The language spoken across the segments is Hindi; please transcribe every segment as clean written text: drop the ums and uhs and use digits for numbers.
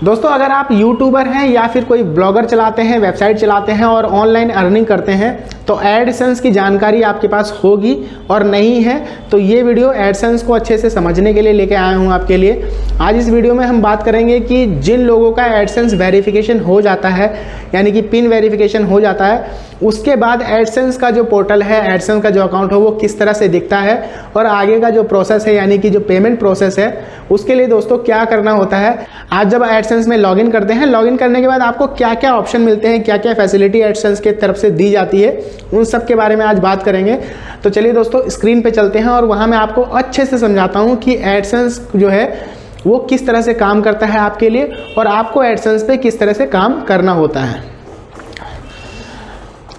दोस्तों अगर आप यूट्यूबर हैं या फिर कोई ब्लॉगर चलाते हैं, वेबसाइट चलाते हैं और ऑनलाइन अर्निंग करते हैं तो एडसेंस की जानकारी आपके पास होगी, और नहीं है तो ये वीडियो एडसेंस को अच्छे से समझने के लिए लेके आया हूँ आपके लिए। आज इस वीडियो में हम बात करेंगे कि जिन लोगों का एडसेंस वेरिफिकेशन हो जाता है, यानी कि पिन वेरिफिकेशन हो जाता है, उसके बाद एडसेंस का जो पोर्टल है, एडसेंस का जो अकाउंट हो वो किस तरह से दिखता है, और आगे का जो प्रोसेस है यानी कि जो पेमेंट प्रोसेस है उसके लिए दोस्तों क्या करना होता है। आज जब एडसेंस में लॉगिन करते हैं, लॉगिन करने के बाद आपको क्या क्या ऑप्शन मिलते हैं, क्या क्या फैसिलिटी एडसेंस के तरफ से दी जाती है, उन सब के बारे में आज बात करेंगे। तो चलिए दोस्तों स्क्रीन पे चलते हैं और वहाँ मैं आपको अच्छे से समझाता हूँ कि एडसेंस जो है वो किस तरह से काम करता है आपके लिए, और आपको एडसेंस पे किस तरह से काम करना होता है।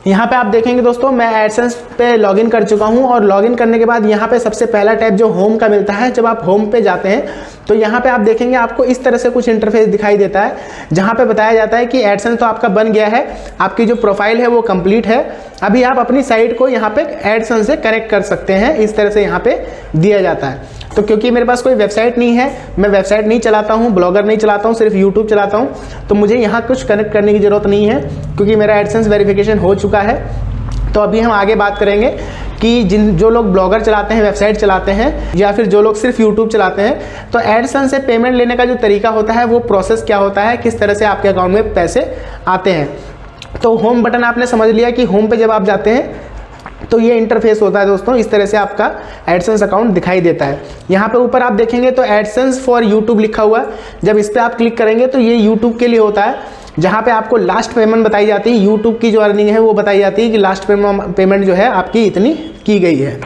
यहाँ पे आप देखेंगे दोस्तों मैं एडसेंस पे लॉगिन कर चुका हूँ, और लॉगिन करने के बाद यहाँ पे सबसे पहला टैब जो होम का मिलता है, जब आप होम पे जाते हैं तो यहाँ पे आप देखेंगे आपको इस तरह से कुछ इंटरफेस दिखाई देता है, जहाँ पे बताया जाता है कि एडसेंस तो आपका बन गया है, आपकी जो प्रोफाइल है वो कंप्लीट है, अभी आप अपनी साइट को यहाँ पे एडसेंस से कनेक्ट कर सकते हैं। इस तरह से यहाँ पे दिया जाता है। तो क्योंकि मेरे पास कोई वेबसाइट नहीं है, मैं वेबसाइट नहीं चलाता हूँ, ब्लॉगर नहीं चलाता हूँ, सिर्फ यूट्यूब चलाता हूँ, तो मुझे यहाँ कुछ कनेक्ट करने की ज़रूरत नहीं है क्योंकि मेरा एडसेंस वेरिफिकेशन हो चुका है। तो अभी हम आगे बात करेंगे कि जो लोग ब्लॉगर चलाते हैं, वेबसाइट चलाते हैं, या फिर जो लोग सिर्फ यूट्यूब चलाते हैं, तो एडसेंस से पेमेंट लेने का जो तरीका होता है वो प्रोसेस क्या होता है, किस तरह से आपके अकाउंट में पैसे आते हैं। तो होम बटन आपने समझ लिया कि होम पे जब आप जाते हैं तो ये इंटरफेस होता है दोस्तों, इस तरह से आपका एडसेंस अकाउंट दिखाई देता है। यहाँ पे ऊपर आप देखेंगे तो एडसेंस फॉर यूट्यूब लिखा हुआ है, जब इस पर आप क्लिक करेंगे तो ये यूट्यूब के लिए होता है, जहाँ पे आपको लास्ट पेमेंट बताई जाती है, यूट्यूब की जो अर्निंग है वो बताई जाती है कि लास्ट पेमेंट जो है आपकी इतनी की गई है।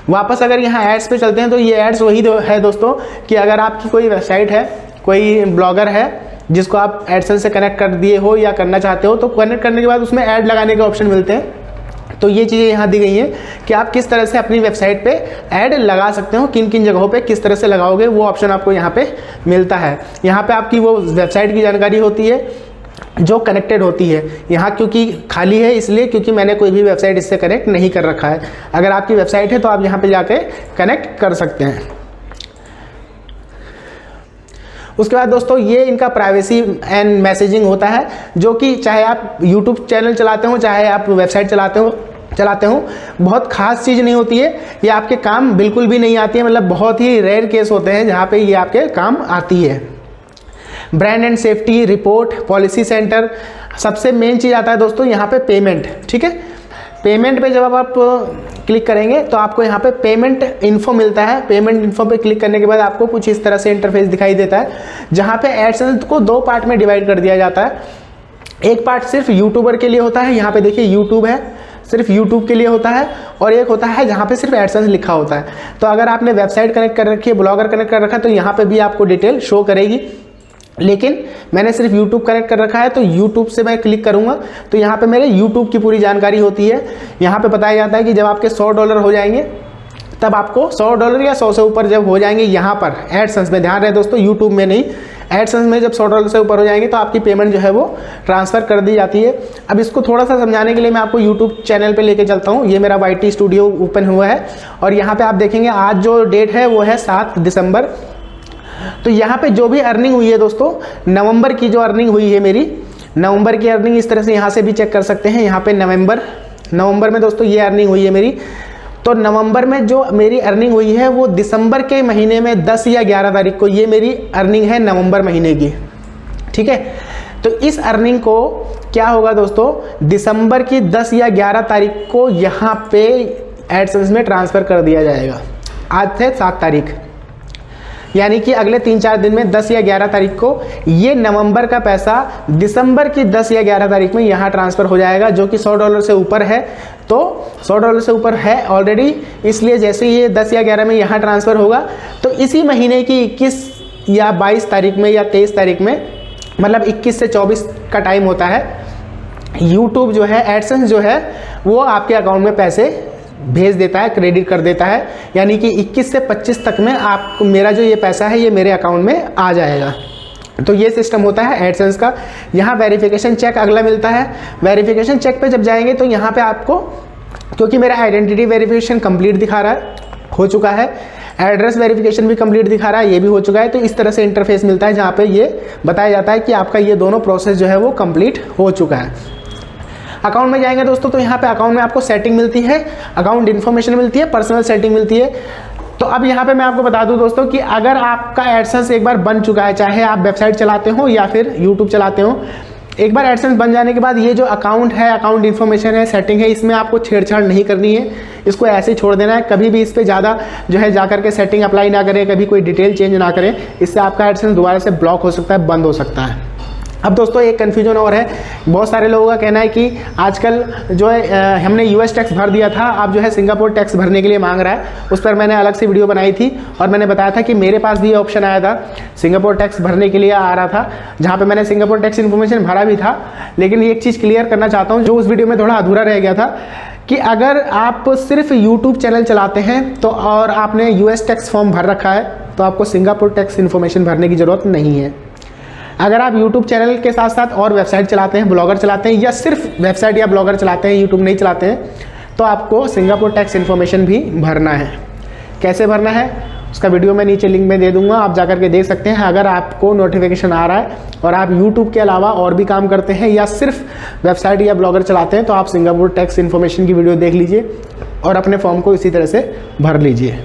वापस अगर यहाँ एड्स पे चलते हैं तो ये एड्स वही है दोस्तों कि अगर आपकी कोई वेबसाइट है, कोई ब्लॉगर है जिसको आप एडसेंस से कनेक्ट कर दिए हो या करना चाहते हो, तो कनेक्ट करने के बाद उसमें ऐड लगाने के ऑप्शन मिलते हैं। तो ये चीज़ें यहाँ दी गई हैं कि आप किस तरह से अपनी वेबसाइट पे ऐड लगा सकते हो, किन किन जगहों पे किस तरह से लगाओगे वो ऑप्शन आपको यहाँ पे मिलता है। यहाँ पे आपकी वो वेबसाइट की जानकारी होती है जो कनेक्टेड होती है। यहाँ क्योंकि खाली है इसलिए क्योंकि मैंने कोई भी वेबसाइट इससे कनेक्ट नहीं कर रखा है। अगर आपकी वेबसाइट है तो आप यहाँ पे जाके कनेक्ट कर सकते हैं। उसके बाद दोस्तों ये इनका प्राइवेसी एंड मैसेजिंग होता है, जो कि चाहे आप यूट्यूब चैनल चलाते हो, चाहे आप वेबसाइट चलाते हो, बहुत खास चीज़ नहीं होती है, ये आपके काम बिल्कुल भी नहीं आती है, मतलब बहुत ही रेयर केस होते हैं जहाँ पे ये आपके काम आती है। Brand and safety report, policy centre, सबसे मेन चीज़ आता है दोस्तों यहाँ पे पेमेंट। ठीक है, पेमेंट पे जब आप क्लिक करेंगे तो आपको यहाँ पे पेमेंट इन्फो मिलता है। पेमेंट इन्फो पे क्लिक करने के बाद आपको कुछ इस तरह से इंटरफेस दिखाई देता है, जहाँ पे एडसेंस को दो पार्ट में डिवाइड कर दिया जाता है। एक पार्ट सिर्फ यूट्यूबर के लिए होता है, यहाँ पे देखिए यूट्यूब है, सिर्फ यूट्यूब के लिए होता है, और एक होता है जहाँ पे सिर्फ एडसेंस लिखा होता है। तो अगर आपने वेबसाइट कनेक्ट कर रखी है, ब्लॉगर कनेक्ट कर रखा है, तो यहाँ पे भी आपको डिटेल शो करेगी, लेकिन मैंने सिर्फ YouTube कनेक्ट कर रखा है तो YouTube से मैं क्लिक करूंगा तो यहाँ पे मेरे YouTube की पूरी जानकारी होती है। यहाँ पे बताया जाता है कि जब आपके $100 हो जाएंगे तब आपको $100 या 100 से ऊपर जब हो जाएंगे यहाँ पर एडसेंस में, ध्यान रहे दोस्तों YouTube में नहीं, एडसेंस में जब $100 से ऊपर हो जाएंगे तो आपकी पेमेंट जो है वो ट्रांसफ़र कर दी जाती है। अब इसको थोड़ा सा समझाने के लिए मैं आपको YouTube चैनल पे लेके चलता हूँ। ये मेरा YT स्टूडियो ओपन हुआ है और यहाँ पे आप देखेंगे आज जो डेट है वो है 7 दिसंबर। तो यहाँ पे जो भी अर्निंग हुई है दोस्तों, नवंबर की जो अर्निंग हुई है मेरी, नवंबर की अर्निंग इस तरह से यहाँ से भी चेक कर सकते हैं। यहाँ पे नवंबर में दोस्तों ये अर्निंग हुई है मेरी। तो नवंबर में जो मेरी अर्निंग हुई है वो दिसंबर के महीने में 10 या 11 तारीख को ये मेरी अर्निंग है नवंबर महीने की। ठीक है, तो इस अर्निंग को क्या होगा दोस्तों, दिसंबर की 10 या 11 तारीख को यहाँ पे एडसेंस में ट्रांसफ़र कर दिया जाएगा। आज थे 7 तारीख, यानी कि अगले 3-4 दिन में 10 या 11 तारीख को ये नवंबर का पैसा दिसंबर की 10 या 11 तारीख में यहाँ ट्रांसफ़र हो जाएगा, जो कि $100 से ऊपर है। तो $100 से ऊपर है ऑलरेडी, इसलिए जैसे ये 10 या 11 में यहाँ ट्रांसफ़र होगा तो इसी महीने की 21 या 22 तारीख में या 23 तारीख में, मतलब 21 से 24 का टाइम होता है, यूट्यूब जो है, एडसेंस जो है वो आपके अकाउंट में पैसे भेज देता है, क्रेडिट कर देता है। यानी कि 21 से 25 तक में आपको मेरा जो ये पैसा है ये मेरे अकाउंट में आ जाएगा। तो ये सिस्टम होता है एडसेंस का। यहाँ वेरिफिकेशन चेक अगला मिलता है। वेरिफिकेशन चेक पे जब जाएंगे तो यहाँ पे आपको, क्योंकि मेरा आइडेंटिटी वेरिफिकेशन कंप्लीट दिखा रहा है, हो चुका है, एड्रेस वेरिफिकेशन भी कंप्लीट दिखा रहा है, ये भी हो चुका है। तो इस तरह से इंटरफेस मिलता है जहाँ पे ये बताया जाता है कि आपका ये दोनों प्रोसेस जो है वो कंप्लीट हो चुका है। अकाउंट में जाएंगे दोस्तों तो यहाँ पे अकाउंट में आपको सेटिंग मिलती है, अकाउंट इन्फॉर्मेशन मिलती है, पर्सनल सेटिंग मिलती है। तो अब यहाँ पे मैं आपको बता दूं दोस्तों कि अगर आपका एडसेंस एक बार बन चुका है, चाहे आप वेबसाइट चलाते हो या फिर यूट्यूब चलाते हो, एक बार एडसेंस बन जाने के बाद ये जो अकाउंट है, अकाउंट इन्फॉर्मेशन है, सेटिंग है, इसमें आपको छेड़छाड़ नहीं करनी है, इसको ऐसे ही छोड़ देना है। कभी भी इस पर ज़्यादा जो है जाकर के सेटिंग अप्लाई ना करें, कभी कोई डिटेल चेंज ना करें, इससे आपका एडसेंस दोबारा से ब्लॉक हो सकता है, बंद हो सकता है। अब दोस्तों एक कन्फ्यूजन और है, बहुत सारे लोगों का कहना है कि आजकल जो है हमने यूएस टैक्स भर दिया था, अब जो है सिंगापुर टैक्स भरने के लिए मांग रहा है। उस पर मैंने अलग से वीडियो बनाई थी और मैंने बताया था कि मेरे पास भी ये ऑप्शन आया था, सिंगापुर टैक्स भरने के लिए आ रहा था, जहाँ पे मैंने सिंगापुर टैक्स इन्फॉर्मेशन भरा भी था। लेकिन एक चीज़ क्लियर करना चाहता हूँ जो उस वीडियो में थोड़ा अधूरा रह गया था, कि अगर आप सिर्फ यूट्यूब चैनल चलाते हैं तो और आपने यूएस टैक्स फॉर्म भर रखा है तो आपको सिंगापुर टैक्स इन्फॉर्मेशन भरने की ज़रूरत नहीं है। अगर आप YouTube चैनल के साथ साथ और वेबसाइट चलाते हैं, ब्लॉगर चलाते हैं, या सिर्फ वेबसाइट या ब्लॉगर चलाते हैं, YouTube नहीं चलाते हैं, तो आपको सिंगापुर टैक्स इन्फॉर्मेशन भी भरना है। कैसे भरना है उसका वीडियो मैं नीचे लिंक में दे दूंगा, आप जाकर के देख सकते हैं। अगर आपको नोटिफिकेशन आ रहा है और आप YouTube के अलावा और भी काम करते हैं या सिर्फ वेबसाइट या ब्लॉगर चलाते हैं, तो आप सिंगापुर टैक्स इन्फॉर्मेशन की वीडियो देख लीजिए और अपने फॉर्म को इसी तरह से भर लीजिए।